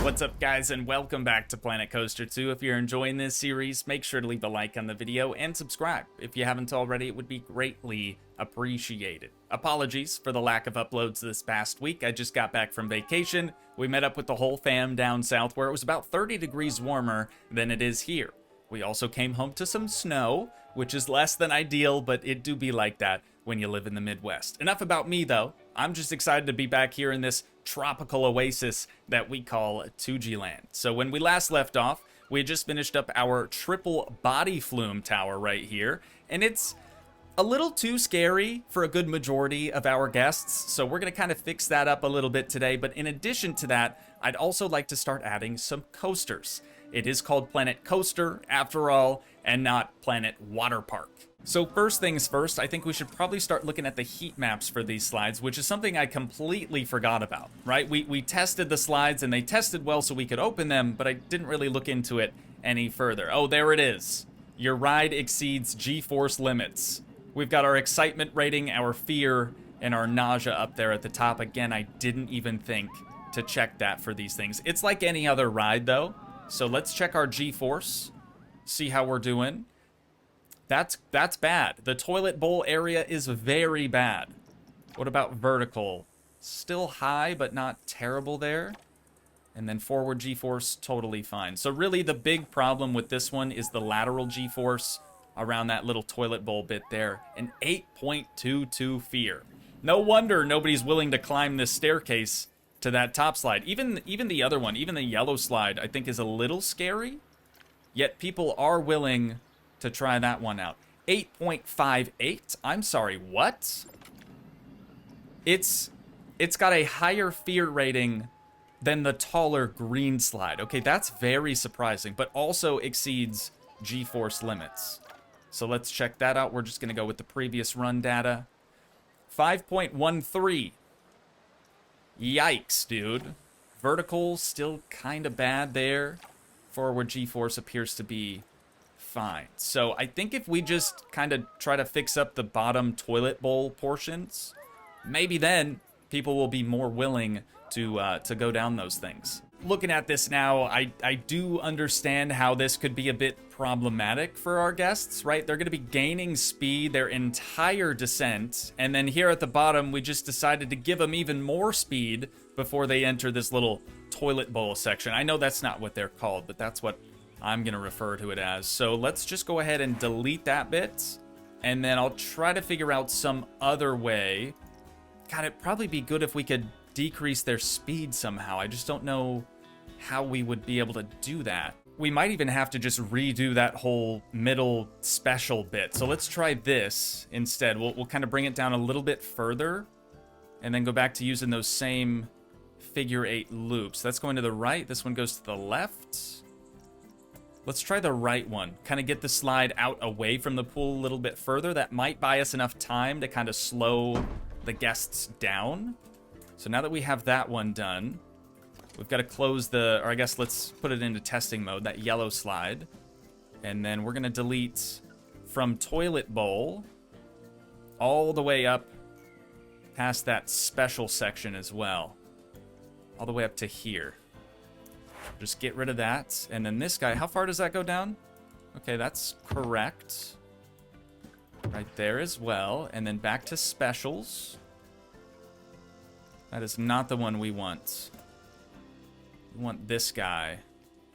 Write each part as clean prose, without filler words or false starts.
What's up, guys, and welcome back to Planet Coaster 2. If you're enjoying this series, make sure to leave a like on the video and subscribe. If you haven't already, it would be greatly appreciated. Apologies for the lack of uploads this past week. I just got back from vacation. We met up with the whole fam down south where it was about 30 degrees warmer than it is here. We also came home to some snow, which is less than ideal, but it do be like that when you live in the Midwest. Enough about me, though. I'm just excited to be back here in this tropical oasis that we call Toogii land. So when we last left off, we had just finished up our triple body flume tower right here, and it's a little too scary for a good majority of our guests, so we're going to kind of fix that up a little bit today. But in addition to that, I'd also like to start adding some coasters. It is called Planet Coaster, after all, and not Planet Water Park. So first things first, I think we should probably start looking at the heat maps for these slides, which is something I completely forgot about, right? We tested the slides and they tested well so we could open them, but I didn't really look into it any further. Oh, there it is. Your ride exceeds G-force limits. We've got our excitement rating, our fear, and our nausea up there at the top. Again, I didn't even think to check that for these things. It's like any other ride, though. So let's check our G-force, see how we're doing. That's bad. The toilet bowl area is very bad. What about vertical? Still high, but not terrible there. And then forward G-force, totally fine. So really the big problem with this one is the lateral G-force around that little toilet bowl bit there. An 8.22 fear. No wonder nobody's willing to climb this staircase to that top slide. Even the other one, even the yellow slide, I think is a little scary. Yet people are willing to try that one out. 8.58. I'm sorry, what? It's got a higher fear rating than the taller green slide. Okay, that's very surprising, but also exceeds G-force limits. So let's check that out. We're just going to go with the previous run data. 5.13. Yikes, dude. Vertical still kind of bad there. Forward G-force appears to be fine. So I think if we just kind of try to fix up the bottom toilet bowl portions, maybe then people will be more willing to go down those things. Looking at this now, I do understand how this could be a bit problematic for our guests, right? They're going to be gaining speed their entire descent, and then here at the bottom, we just decided to give them even more speed before they enter this little toilet bowl section. I know that's not what they're called, but that's what I'm going to refer to it as. So let's just go ahead and delete that bit, and then I'll try to figure out some other way. God, it'd probably be good if we could decrease their speed somehow. I just don't know how we would be able to do that. We might even have to just redo that whole middle special bit. So let's try this instead. We'll kind of bring it down a little bit further, and then go back to using those same figure 8 loops. That's going to the right. This one goes to the left. Let's try the right one. Kind of get the slide out away from the pool a little bit further. That might buy us enough time to kind of slow the guests down. So now that we have that one done, we've got to close or I guess let's put it into testing mode, that yellow slide. And then we're going to delete from toilet bowl all the way up past that special section as well. All the way up to here. Just get rid of that. And then this guy, how far does that go down? Okay, that's correct. Right there as well. And then back to specials. That is not the one we want. We want this guy.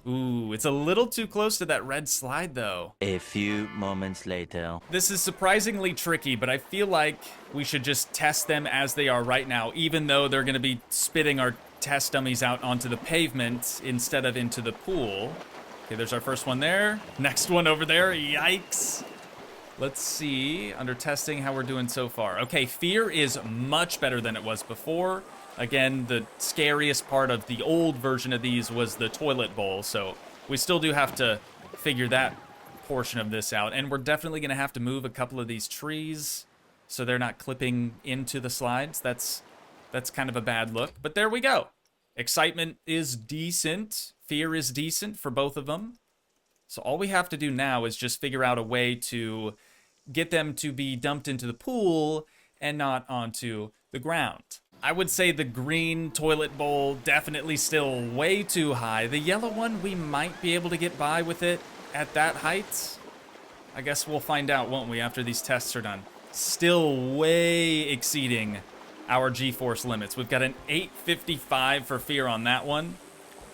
Ooh, it's a little too close to that red slide, though. A few moments later. This is surprisingly tricky, but I feel like we should just test them as they are right now, even though they're going to be spitting our test dummies out onto the pavement instead of into the pool. Okay, there's our first one there. Next one over there. Yikes. Let's see, under testing, how we're doing so far. Okay, fear is much better than it was before. Again, the scariest part of the old version of these was the toilet bowl, so we still do have to figure that portion of this out. And we're definitely going to have to move a couple of these trees so they're not clipping into the slides. That's kind of a bad look, but there we go. Excitement is decent. Fear is decent for both of them. So all we have to do now is just figure out a way to get them to be dumped into the pool and not onto the ground. I would say the green toilet bowl definitely still way too high. The yellow one, we might be able to get by with it at that height. I guess we'll find out, won't we, after these tests are done. Still way exceeding our G-force limits. We've got an 855 for fear on that one,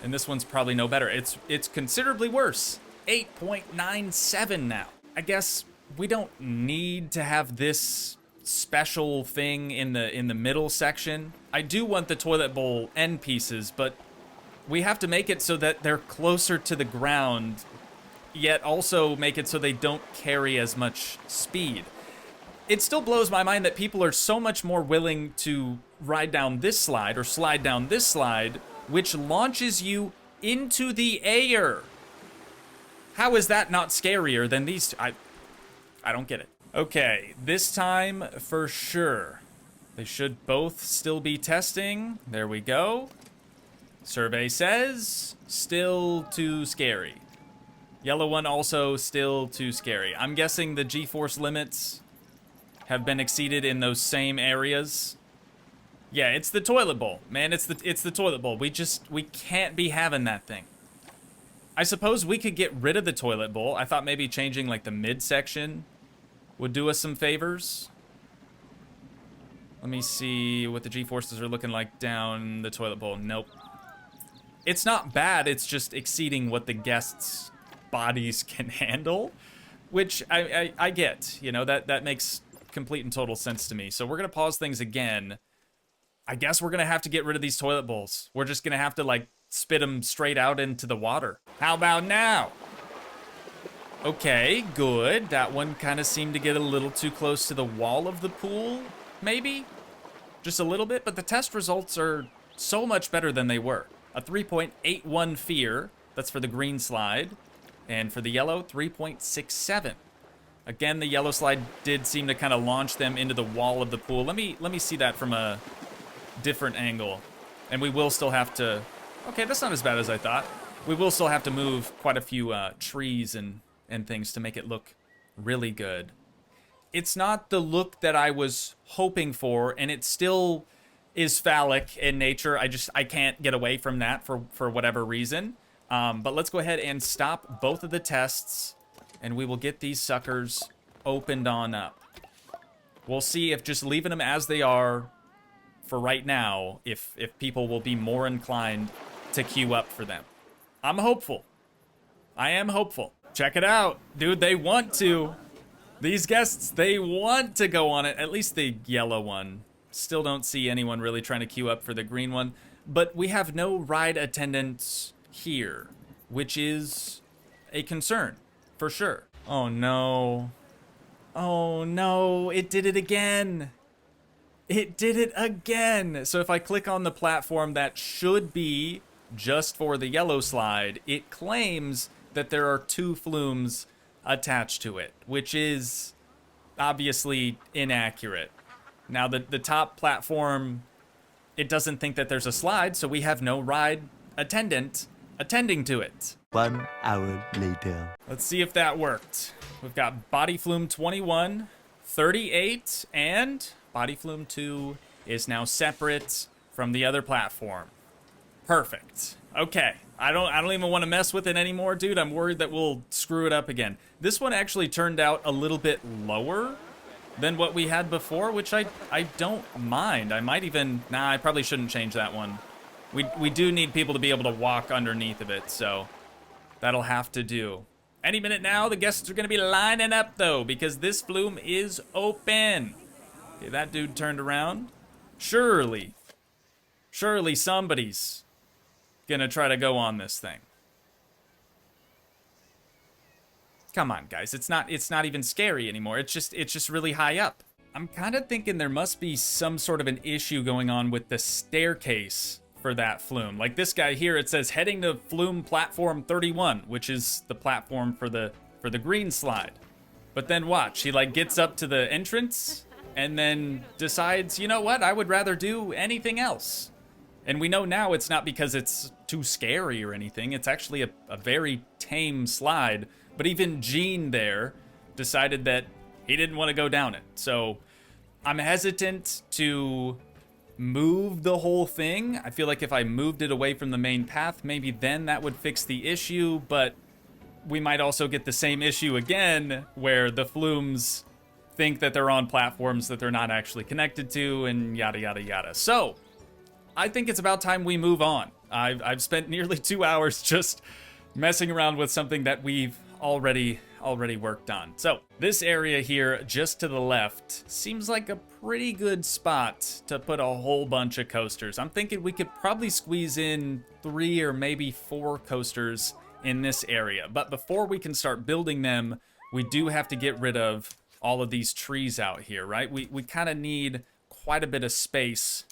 and this one's probably no better. It's considerably worse. 8.97 now. I guess we don't need to have this special thing in the middle section. I do want the toilet bowl end pieces, but we have to make it so that they're closer to the ground, yet also make it so they don't carry as much speed. It still blows my mind that people are so much more willing to ride down this slide or slide down this slide, which launches you into the air. How is that not scarier than these two? I don't get it. Okay, this time for sure. They should both still be testing. There we go. Survey says, still too scary. Yellow one also still too scary. I'm guessing the G-force limits have been exceeded in those same areas. Yeah, it's the toilet bowl, man. It's the toilet bowl. We can't be having that thing. I suppose we could get rid of the toilet bowl. I thought maybe changing like the midsection would do us some favors. Let me see what the G-forces are looking like down the toilet bowl. Nope. It's not bad, it's just exceeding what the guests' bodies can handle, which I get. You know, that makes complete and total sense to me. So we're gonna pause things again. I guess we're gonna have to get rid of these toilet bowls. We're just gonna have to like spit them straight out into the water. How about now? Okay, good. That one kind of seemed to get a little too close to the wall of the pool, maybe? Just a little bit, but the test results are so much better than they were. A 3.81 fear, that's for the green slide, and for the yellow, 3.67. Again, the yellow slide did seem to kind of launch them into the wall of the pool. Let me see that from a different angle. And we will still have to... Okay, that's not as bad as I thought. We will still have to move quite a few trees and things to make it look really good. It's not the look that I was hoping for, and it still is phallic in nature. I can't get away from that for whatever reason. But let's go ahead and stop both of the tests, and we will get these suckers opened on up. We'll see if just leaving them as they are for right now, if people will be more inclined to queue up for them. I'm hopeful. I am hopeful. Check it out. Dude, they want to. These guests, they want to go on it. At least the yellow one. Still don't see anyone really trying to queue up for the green one. But we have no ride attendants here, which is a concern, for sure. Oh no. Oh no, it did it again. It did it again. So if I click on the platform that should be just for the yellow slide, it claims that there are 2 flumes attached to it, which is obviously inaccurate. Now the top platform, it doesn't think that there's a slide, so we have no ride attendant attending to it. 1 hour later. Let's see if that worked. We've got body flume 21, 38, and body flume 2 is now separate from the other platform. Perfect. Okay. I don't even want to mess with it anymore, dude. I'm worried that we'll screw it up again. This one actually turned out a little bit lower than what we had before, which I don't mind. I might even... Nah, I probably shouldn't change that one. We do need people to be able to walk underneath of it, so that'll have to do. Any minute now, the guests are going to be lining up, though, because this flume is open. Okay, that dude turned around. Surely somebody's gonna try to go on this thing. Come on, guys. It's not even scary anymore. It's just really high up. I'm kind of thinking there must be some sort of an issue going on with the staircase for that flume. Like this guy here, it says heading to flume platform 31, which is the platform for the green slide. But then watch, he like gets up to the entrance and then decides, you know what? I would rather do anything else. And we know now it's not because it's too scary or anything. It's actually a very tame slide. But even Gene there decided that he didn't want to go down it. So I'm hesitant to move the whole thing. I feel like if I moved it away from the main path, maybe then that would fix the issue, but we might also get the same issue again where the flumes think that they're on platforms that they're not actually connected to, and yada yada yada. So I think it's about time we move on. I've spent nearly 2 hours just messing around with something that we've already worked on. So this area here just to the left seems like a pretty good spot to put a whole bunch of coasters. I'm thinking we could probably squeeze in 3 or maybe 4 coasters in this area. But before we can start building them, we do have to get rid of all of these trees out here, right? We kind of need quite a bit of space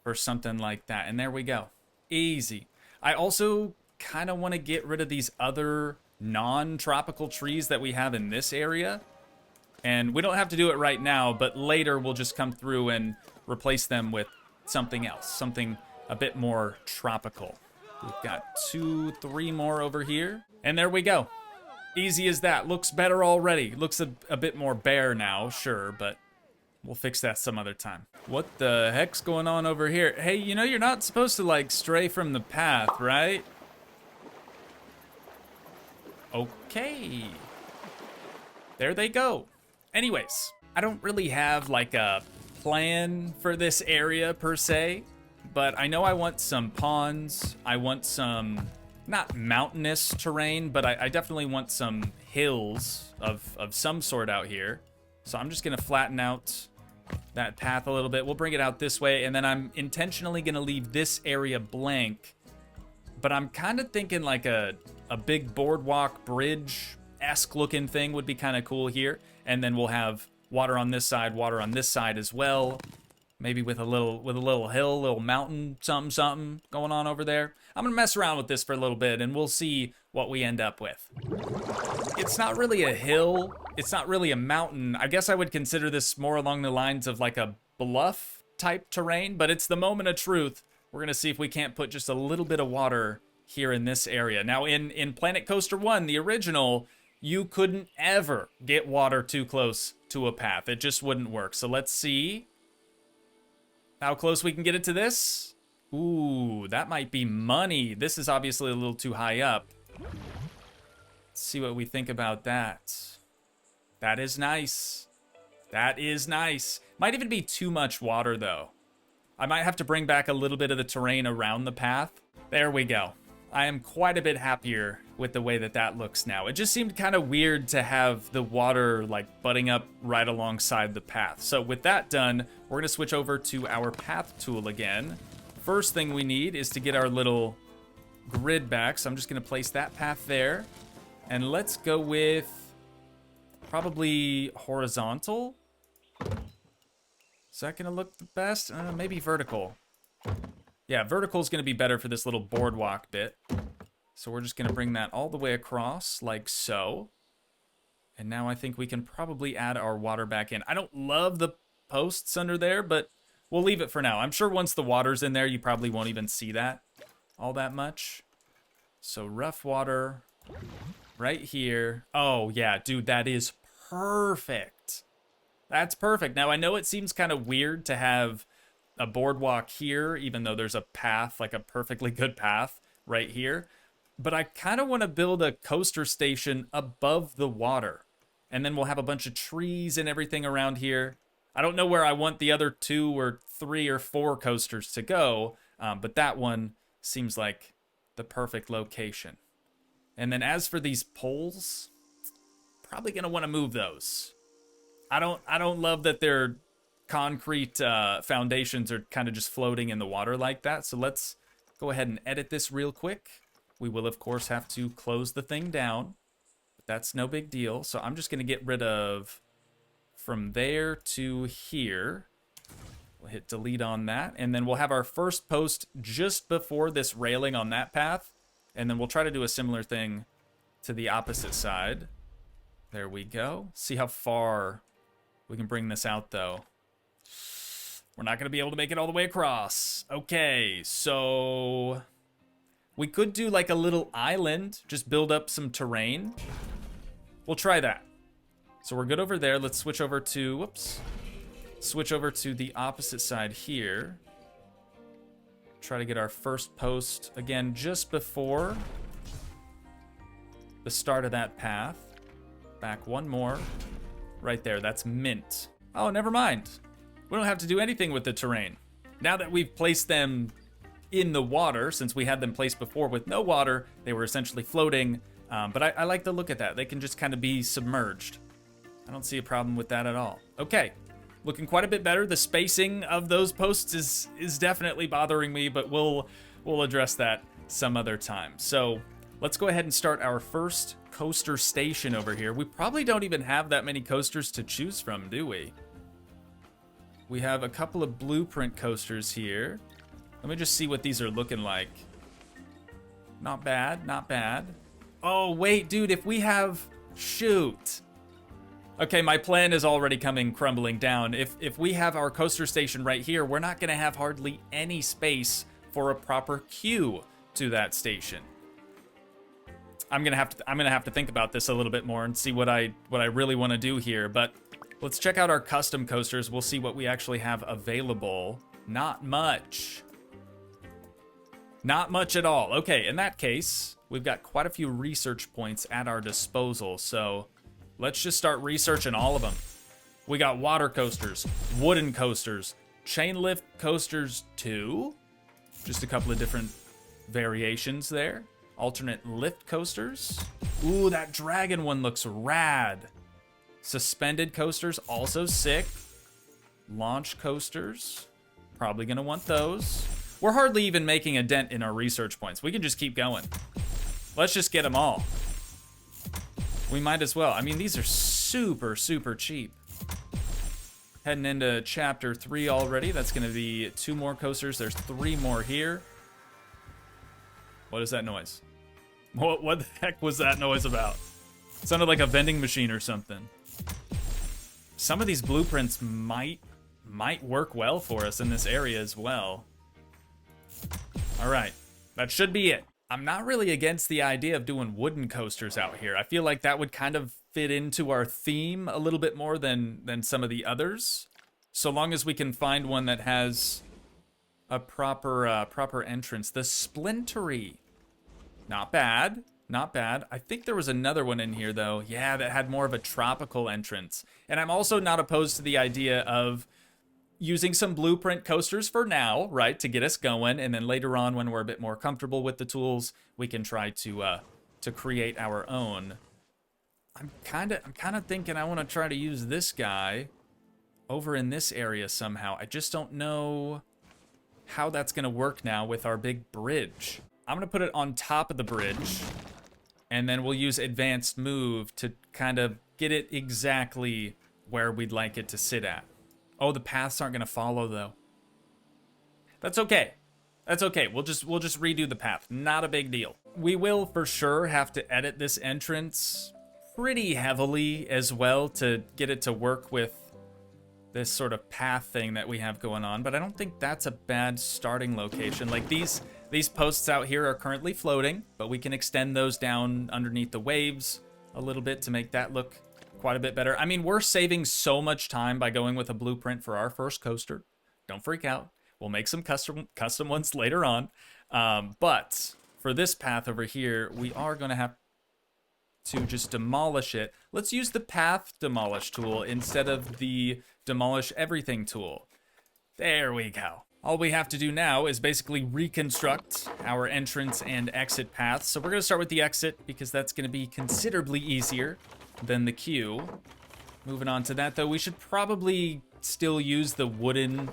for something like that. And there we go. Easy. I also kind of want to get rid of these other non-tropical trees that we have in this area. And we don't have to do it right now, but later we'll just come through and replace them with something else, something a bit more tropical. We've got 2, 3 more over here. And there we go. Easy as that. Looks better already. Looks a bit more bare now, sure, but we'll fix that some other time. What the heck's going on over here? Hey, you know you're not supposed to, like, stray from the path, right? Okay. There they go. Anyways, I don't really have, like, a plan for this area, per se. But I know I want some ponds. I want some, not mountainous terrain, but I definitely want some hills of some sort out here. So I'm just going to flatten out that path a little bit. We'll bring it out this way, and then I'm intentionally going to leave this area blank. But I'm kind of thinking like a big boardwalk bridge-esque looking thing would be kind of cool here. And then we'll have water on this side, water on this side as well. Maybe with a little hill, little mountain, something going on over there. I'm gonna mess around with this for a little bit and we'll see what we end up with. It's not really a hill. It's not really a mountain. I guess I would consider this more along the lines of like a bluff type terrain, but it's the moment of truth. We're gonna see if we can't put just a little bit of water here in this area. Now in Planet Coaster 1, the original, you couldn't ever get water too close to a path. It just wouldn't work. So let's see how close we can get it to this. Ooh, that might be money. This is obviously a little too high up. Let's see what we think about that. That is nice. That is nice. Might even be too much water, though. I might have to bring back a little bit of the terrain around the path. There we go. I am quite a bit happier with the way that that looks now. It just seemed kind of weird to have the water like butting up right alongside the path. So with that done, we're gonna switch over to our path tool again. First thing we need is to get our little grid back. So I'm just gonna place that path there. And let's go with probably horizontal. Is that gonna look the best? Maybe vertical. Yeah, vertical is going to be better for this little boardwalk bit. So we're just going to bring that all the way across, like so. And now I think we can probably add our water back in. I don't love the posts under there, but we'll leave it for now. I'm sure once the water's in there, you probably won't even see that all that much. So rough water right here. Oh, yeah, dude, that is perfect. That's perfect. Now, I know it seems kind of weird to have a boardwalk here, even though there's a path, like a perfectly good path right here. But I kind of want to build a coaster station above the water. And then we'll have a bunch of trees and everything around here. I don't know where I want the other 2 or 3 or 4 coasters to go, but that one seems like the perfect location. And then as for these poles, probably going to want to move those. I don't love that they're concrete foundations are kind of just floating in the water like that. So let's go ahead and edit this real quick. We will, of course, have to close the thing down, but that's no big deal. So I'm just going to get rid of from there to here. We'll hit delete on that, and then we'll have our first post just before this railing on that path, and then we'll try to do a similar thing to the opposite side. There we go. See how far we can bring this out, though. We're not going to be able to make it all the way across. Okay, so we could do like a little island, just build up some terrain. We'll try that. So we're good over there. Let's switch over to, whoops. Switch over to the opposite side here. Try to get our first post, again, just before the start of that path. Back one more. Right there, that's mint. Oh, never mind. We don't have to do anything with the terrain. Now that we've placed them in the water, since we had them placed before with no water, they were essentially floating. But I like the look at that. They can just kind of be submerged. I don't see a problem with that at all. Okay, looking quite a bit better. The spacing of those posts is definitely bothering me, but we'll address that some other time. So let's go ahead and start our first coaster station over here. We probably don't even have that many coasters to choose from, do we? We have a couple of blueprint coasters here. Let me just see what these are looking like. Not bad, not bad. Oh, wait, dude, if we have... Shoot. Okay, my plan is already coming crumbling down. If we have our coaster station right here, we're not gonna have hardly any space for a proper queue to that station. I'm gonna have to think about this a little bit more and see what I really want to do here. But let's check out our custom coasters. We'll see what we actually have available. Not much. Not much at all. Okay, in that case, we've got quite a few research points at our disposal. So let's just start researching all of them. We got water coasters, wooden coasters, chain lift coasters too. Just a couple of different variations there. Alternate lift coasters. Ooh, that dragon one looks rad. Suspended coasters, also sick. Launch coasters. Probably gonna want those. We're hardly even making a dent in our research points. We can just keep going. Let's just get them all. We might as well. I mean, these are super, super cheap. Heading into chapter 3 already. That's gonna be 2 more coasters. There's 3 more here. What is that noise? What the heck was that noise about? It sounded like a vending machine or something. Some of these blueprints might work well for us in this area as well. All right, that should be it. I'm not really against the idea of doing wooden coasters out here. I feel like that would kind of fit into our theme a little bit more than some of the others. So long as we can find one that has a proper entrance. The Splintery. Not bad, not bad. I think there was another one in here though. Yeah, that had more of a tropical entrance. And I'm also not opposed to the idea of using some blueprint coasters for now, right, to get us going, and then later on when we're a bit more comfortable with the tools, we can try to create our own. I'm kind of thinking I want to try to use this guy over in this area somehow. I just don't know how that's going to work now with our big bridge. I'm going to put it on top of the bridge, and then we'll use advanced move to kind of get it exactly where we'd like it to sit at. Oh, the paths aren't going to follow though. That's okay. That's okay. We'll just redo the path. Not a big deal. We will for sure have to edit this entrance pretty heavily as well to get it to work with this sort of path thing that we have going on, but I don't think that's a bad starting location. Like these posts out here are currently floating, but we can extend those down underneath the waves a little bit to make that look quite a bit better. I mean, we're saving so much time by going with a blueprint for our first coaster. Don't freak out. We'll make some custom ones later on. But for this path over here, we are going to have to just demolish it. Let's use the path demolish tool instead of the demolish everything tool. There we go. All we have to do now is basically reconstruct our entrance and exit paths. So we're going to start with the exit because that's going to be considerably easier than the queue. Moving on to that though, we should probably still use the wooden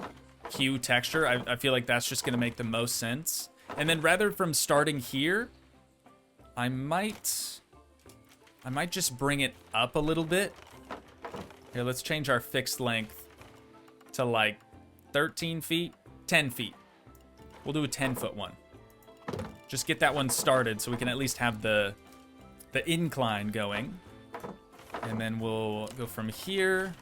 queue texture. I feel like that's just going to make the most sense. And then rather from starting here, I might just bring it up a little bit. Here, let's change our fixed length to like 13 feet, 10 feet. We'll do a 10-foot one. Just get that one started so we can at least have the incline going. And then we'll go from here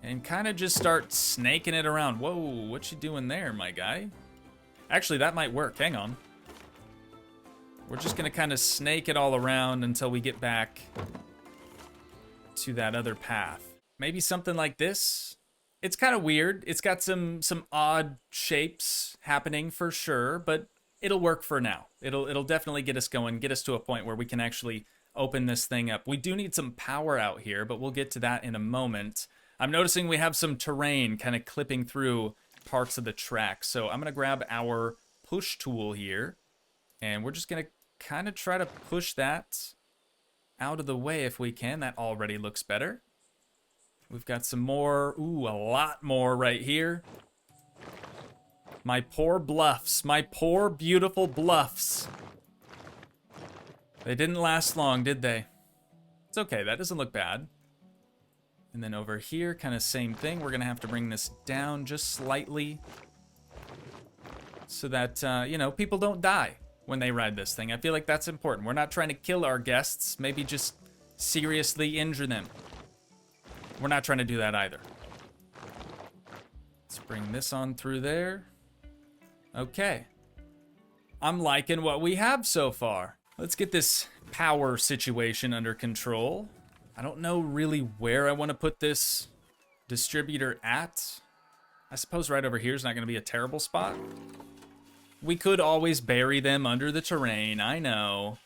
and kind of just start snaking it around. Whoa, what you doing there, my guy? Actually, that might work. Hang on. We're just going to kind of snake it all around until we get back to that other path. Maybe something like this. It's kind of weird. It's got some odd shapes happening for sure, but it'll work for now. It'll definitely get us going, get us to a point where we can actually open this thing up. We do need some power out here, but we'll get to that in a moment. I'm noticing we have some terrain kind of clipping through parts of the track. So I'm going to grab our push tool here, and we're just going to kind of try to push that out of the way if we can. That already looks better. We've got some more, ooh, a lot more right here. My poor bluffs, my poor beautiful bluffs. They didn't last long, did they? It's okay, that doesn't look bad. And then over here, kind of same thing. We're gonna have to bring this down just slightly so that, you know, people don't die when they ride this thing. I feel like that's important. We're not trying to kill our guests, maybe just seriously injure them. We're not trying to do that either. Let's bring this on through there. Okay. I'm liking what we have so far. Let's get this power situation under control. I don't know really where I want to put this distributor at. I suppose right over here is not going to be a terrible spot. We could always bury them under the terrain, I know.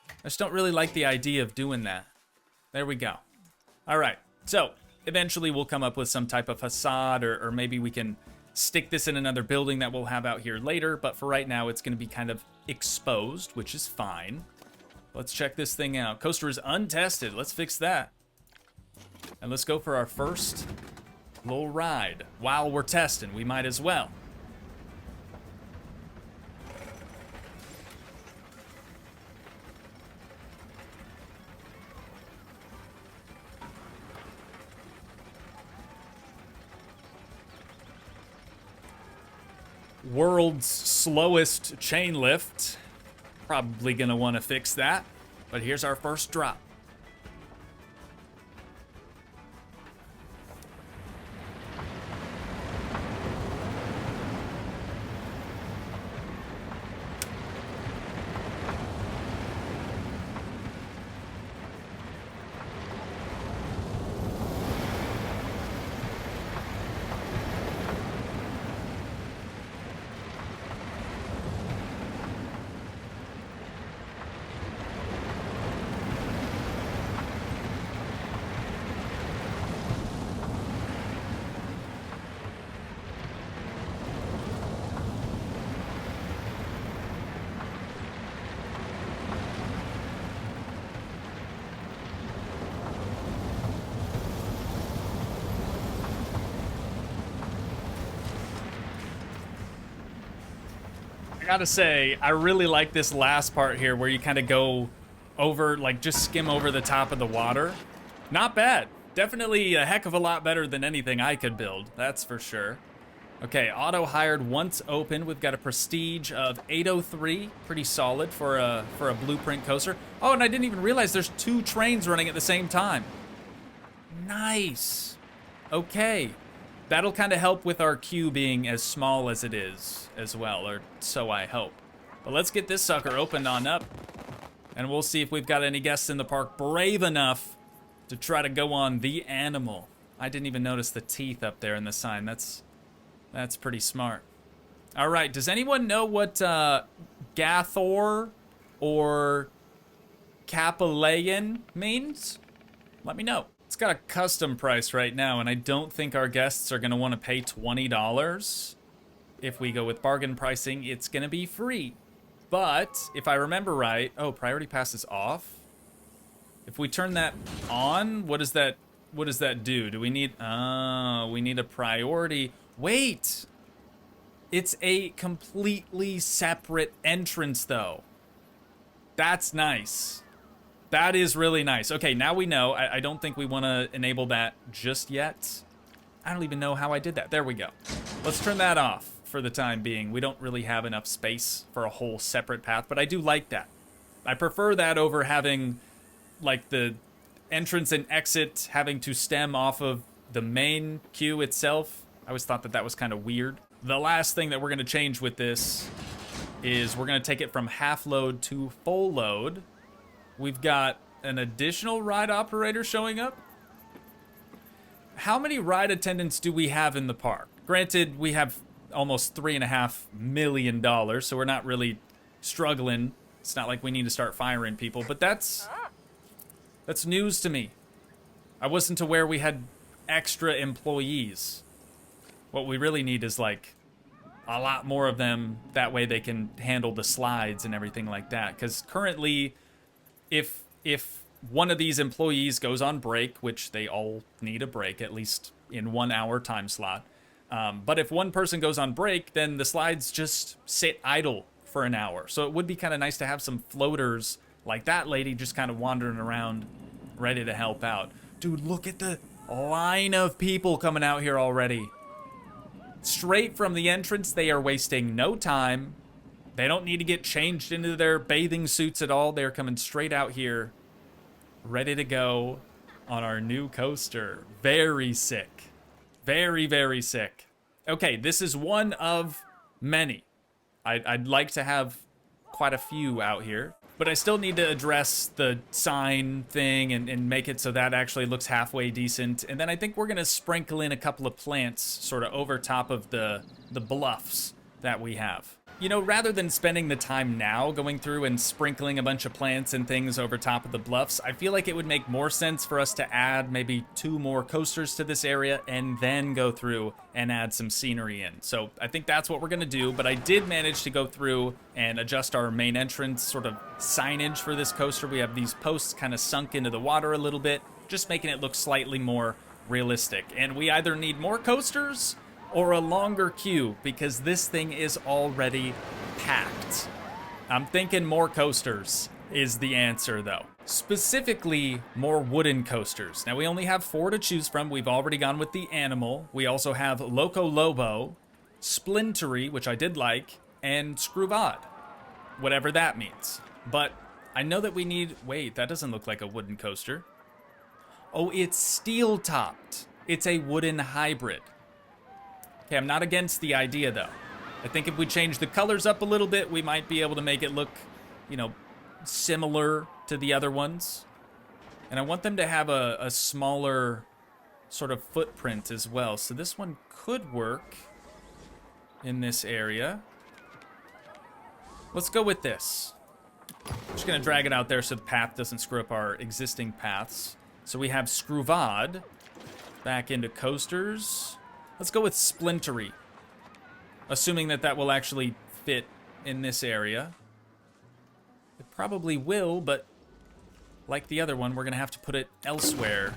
I just don't really like the idea of doing that. There we go. All right, so eventually we'll come up with some type of facade, or maybe we can stick this in another building that we'll have out here later, but for right now it's going to be kind of exposed, which is fine. Let's check this thing out. Coaster is untested. Let's fix that. And let's go for our first little ride. While we're testing, we might as well. World's slowest chain lift. Probably gonna want to fix that. But here's our first drop. Gotta say, I really like this last part here where you kind of go over, like just skim over the top of the water. Not bad. Definitely a heck of a lot better than anything I could build, that's for sure. Okay, auto hired once open. We've got a prestige of 803, pretty solid for a blueprint coaster. Oh, and I didn't even realize there's 2 trains running at the same time. Nice. Okay. That'll kind of help with our queue being as small as it is as well, or so I hope. But let's get this sucker opened on up, and we'll see if we've got any guests in the park brave enough to try to go on the animal. I didn't even notice the teeth up there in the sign. That's pretty smart. All right, does anyone know what Gathor or Capilleian means? Let me know. It's got a custom price right now, and I don't think our guests are going to want to pay $20. If we go with bargain pricing, it's going to be free. But if I remember right, oh, priority pass is off. If we turn that on, what does that do? Do we need, we need a priority. Wait, it's a completely separate entrance though. That's nice. That is really nice. Okay, now we know. I don't think we want to enable that just yet. I don't even know how I did that. There we go. Let's turn that off for the time being. We don't really have enough space for a whole separate path, but I do like that. I prefer that over having, like, the entrance and exit having to stem off of the main queue itself. I always thought that that was kind of weird. The last thing that we're going to change with this is we're going to take it from half load to full load. We've got an additional ride operator showing up. how many ride attendants do we have in the park? Granted, we have almost $3.5 million, so we're not really struggling. It's not like we need to start firing people, but that's news to me. I wasn't aware we had extra employees. What we really need is like a lot more of them. That way they can handle the slides and everything like that. Because currently, if one of these employees goes on break, which they all need a break, at least in 1 hour time slot. But if one person goes on break, then the slides just sit idle for an hour. So it would be kind of nice to have some floaters like that lady just kind of wandering around, ready to help out. Dude, look at the line of people coming out here already. Straight from the entrance, they are wasting no time. They don't need to get changed into their bathing suits at all. They're coming straight out here, ready to go on our new coaster. Very sick. Very, very sick. Okay, this is one of many. I'd like to have quite a few out here, but I still need to address the sign thing and make it so that actually looks halfway decent. And then I think we're gonna sprinkle in a couple of plants sort of over top of the bluffs that we have. You know, rather than spending the time now going through and sprinkling a bunch of plants and things over top of the bluffs, I feel like it would make more sense for us to add maybe 2 more coasters to this area and then go through and add some scenery in. So I think that's what we're gonna do, but I did manage to go through and adjust our main entrance sort of signage for this coaster. We have these posts kind of sunk into the water a little bit, just making it look slightly more realistic. And we either need more coasters or a longer queue, because this thing is already packed. I'm thinking more coasters is the answer, though. Specifically, more wooden coasters. Now, we only have 4 to choose from. We've already gone with the animal. We also have Loco Lobo, Splintery, which I did like, and Screwvad, whatever that means. But I know that we need... Wait, that doesn't look like a wooden coaster. Oh, it's steel-topped. It's a wooden hybrid. Okay, I'm not against the idea, though. I think if we change the colors up a little bit, we might be able to make it look, you know, similar to the other ones. And I want them to have a smaller sort of footprint as well. So this one could work in this area. Let's go with this. I'm just gonna drag it out there so the path doesn't screw up our existing paths. So we have Screwvad back into coasters. Let's go with Splintery, assuming that that will actually fit in this area. It probably will, but like the other one, we're gonna have to put it elsewhere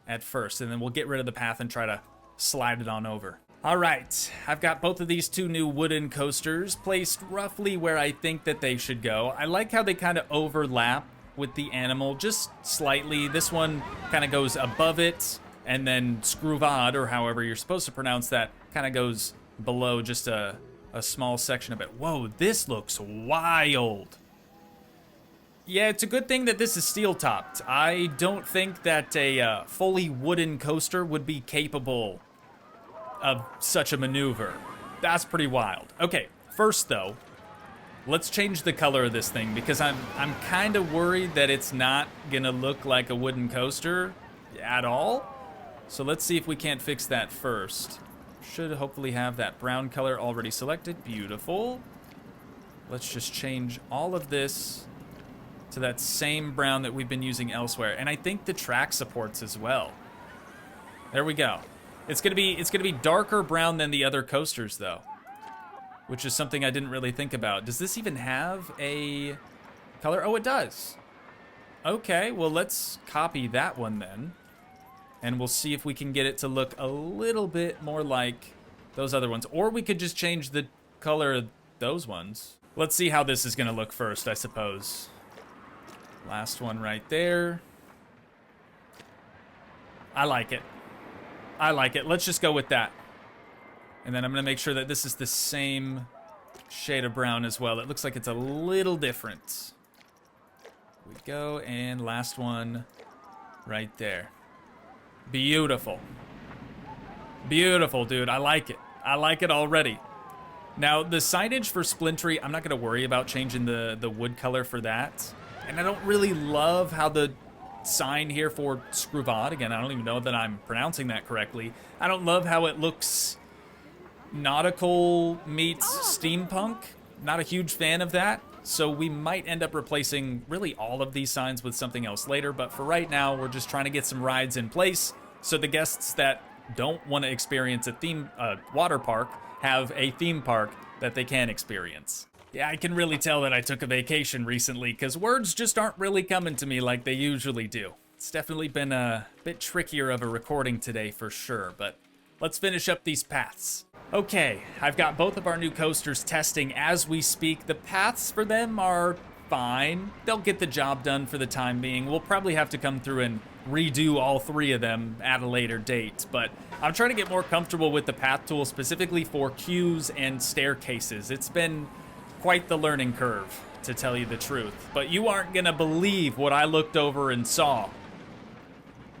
at first, and then we'll get rid of the path and try to slide it on over. All right, I've got both of these 2 new wooden coasters placed roughly where I think that they should go. I like how they kind of overlap with the animal, just slightly. This one kind of goes above it, and then Screwvad, or however you're supposed to pronounce that, kind of goes below just a small section of it. Whoa, this looks wild. Yeah, it's a good thing that this is steel-topped. I don't think that a fully wooden coaster would be capable of such a maneuver. That's pretty wild. Okay, first though, let's change the color of this thing, because I'm kind of worried that it's not gonna look like a wooden coaster at all. So let's see if we can't fix that first. Should hopefully have that brown color already selected. Beautiful. Let's just change all of this to that same brown that we've been using elsewhere. And I think the track supports as well. There we go. It's gonna be darker brown than the other coasters though, which is something I didn't really think about. Does this even have a color? Oh, it does. Okay, well let's copy that one then. And we'll see if we can get it to look a little bit more like those other ones. Or we could just change the color of those ones. Let's see how this is gonna look first, I suppose. Last one right there. I like it. I like it. Let's just go with that. And then I'm gonna make sure that this is the same shade of brown as well. It looks like it's a little different. Here we go, and last one right there. Beautiful. Beautiful, dude. I like it. I like it already. Now, the signage for Splintery, I'm not going to worry about changing the wood color for that. And I don't really love how the sign here for Scruvad. Again, I don't even know that I'm pronouncing that correctly. I don't love how it looks nautical meets steampunk. Not a huge fan of that. So we might end up replacing really all of these signs with something else later. But for right now, we're just trying to get some rides in place so the guests that don't want to experience a water park have a theme park that they can experience. Yeah, I can really tell that I took a vacation recently because words just aren't really coming to me like they usually do. It's definitely been a bit trickier of a recording today for sure, but let's finish up these paths. Okay, I've got both of our new coasters testing as we speak. The paths for them are fine. They'll get the job done for the time being. We'll probably have to come through and redo all three of them at a later date, but I'm trying to get more comfortable with the path tool specifically for queues and staircases. It's been quite the learning curve, to tell you the truth, but you aren't gonna believe what I looked over and saw.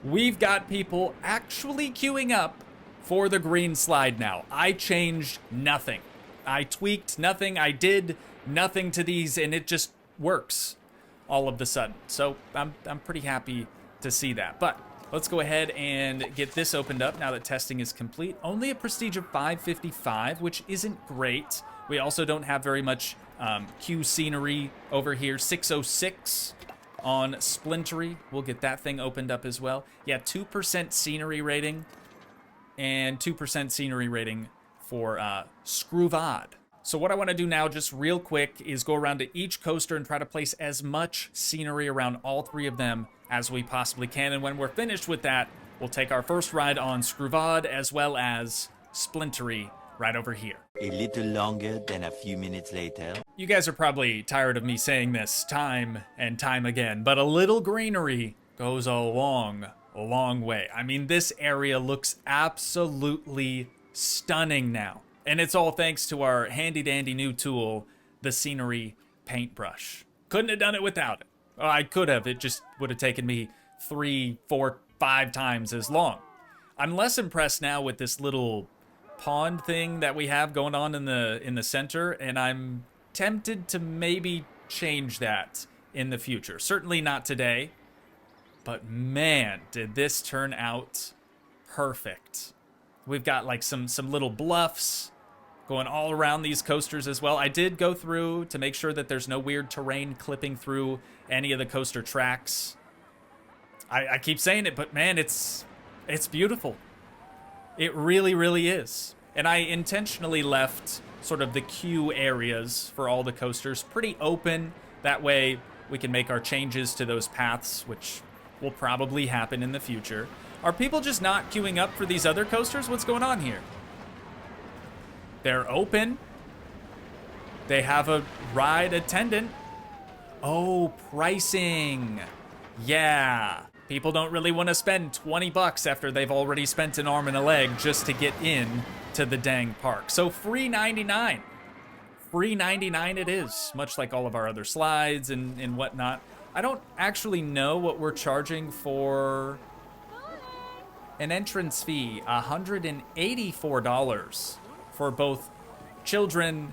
We've got people actually queuing up for the green slide now. I changed nothing. I tweaked nothing. I did nothing to these, and it just works all of the sudden. So I'm pretty happy to see that. But let's go ahead and get this opened up now that testing is complete. Only a prestige of 555, which isn't great. We also don't have very much queue scenery over here. 606 on Splintery. We'll get that thing opened up as well. Yeah, 2% scenery rating and 2% scenery rating for Scruvad. So what I want to do now, just real quick, is go around to each coaster and try to place as much scenery around all three of them as we possibly can. And when we're finished with that, we'll take our first ride on Scruvad as well as Splintery right over here. A little longer than a few minutes later. You guys are probably tired of me saying this time and time again, but a little greenery goes a long way. I mean, this area looks absolutely stunning now. And it's all thanks to our handy dandy new tool, the scenery paintbrush. Couldn't have done it without it. Oh, I could have, it just would have taken me 3, 4, 5 times as long. I'm less impressed now with this little pond thing that we have going on in the center, and I'm tempted to maybe change that in the future. Certainly not today, but man, did this turn out perfect. We've got like some little bluffs going all around these coasters as well. I did go through to make sure that there's no weird terrain clipping through any of the coaster tracks. I keep saying it, but man, it's beautiful. It really, really is. And I intentionally left sort of the queue areas for all the coasters pretty open. That way we can make our changes to those paths, which will probably happen in the future. Are people just not queuing up for these other coasters? What's going on here? They're open. They have a ride attendant. Oh, pricing. Yeah. People don't really want to spend 20 bucks after they've already spent an arm and a leg just to get in to the dang park. So free 99. Free 99 it is, much like all of our other slides and whatnot. I don't actually know what we're charging for an entrance fee. $184 for both children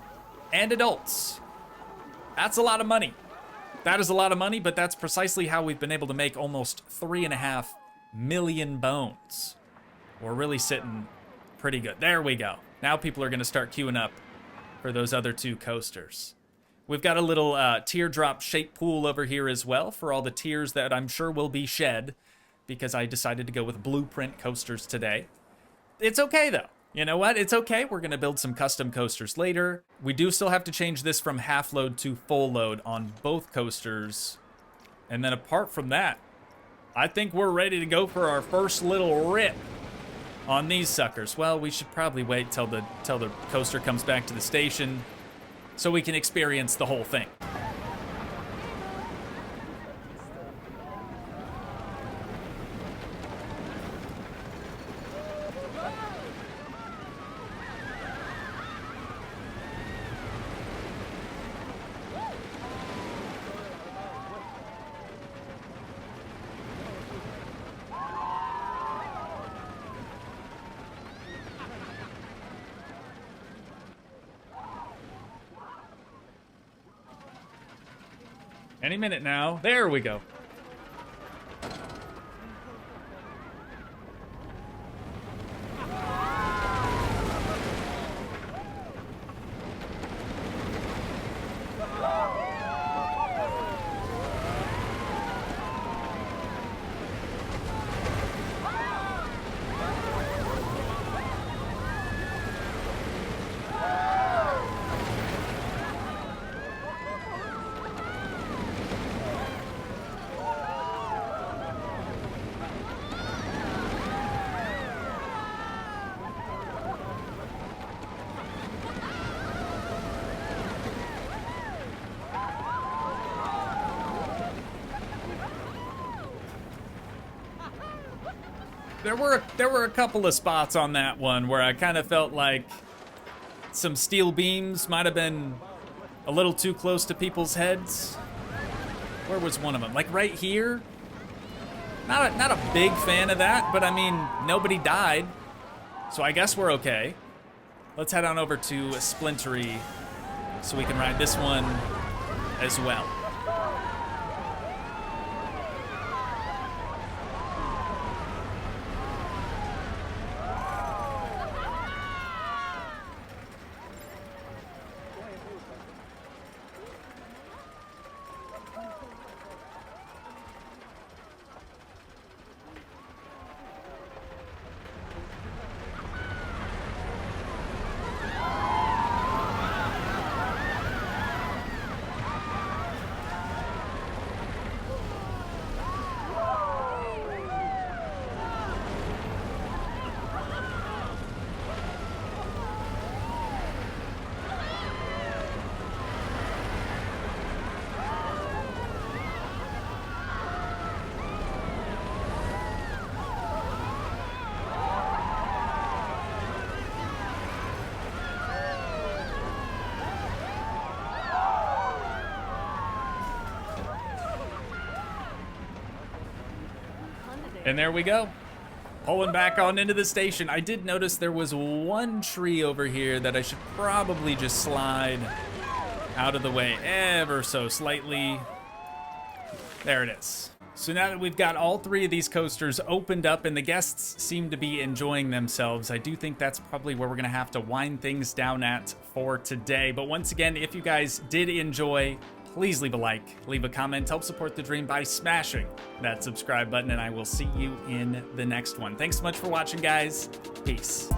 and adults. That's a lot of money. That is a lot of money, but that's precisely how we've been able to make almost 3.5 million bones. We're really sitting pretty good. There we go. Now people are going to start queuing up for those other two coasters. We've got a little teardrop shaped pool over here as well for all the tears that I'm sure will be shed because I decided to go with blueprint coasters today. It's okay though. You know what? It's okay. We're going to build some custom coasters later. We do still have to change this from half load to full load on both coasters. And then apart from that, I think we're ready to go for our first little rip on these suckers. Well, we should probably wait till the coaster comes back to the station so we can experience the whole thing. Any minute now. There we go. There were a couple of spots on that one where I kind of felt like some steel beams might have been a little too close to people's heads. Where was one of them? Like right here? Not a big fan of that, but I mean, nobody died. So I guess we're okay. Let's head on over to Splintery so we can ride this one as well. And there we go. Pulling back on into the station. I did notice there was one tree over here that I should probably just slide out of the way ever so slightly. There it is. So now that we've got all three of these coasters opened up and the guests seem to be enjoying themselves, I do think that's probably where we're gonna have to wind things down at for today. But once again, if you guys did enjoy, please leave a like, leave a comment, help support the dream by smashing that subscribe button, and I will see you in the next one. Thanks so much for watching, guys. Peace.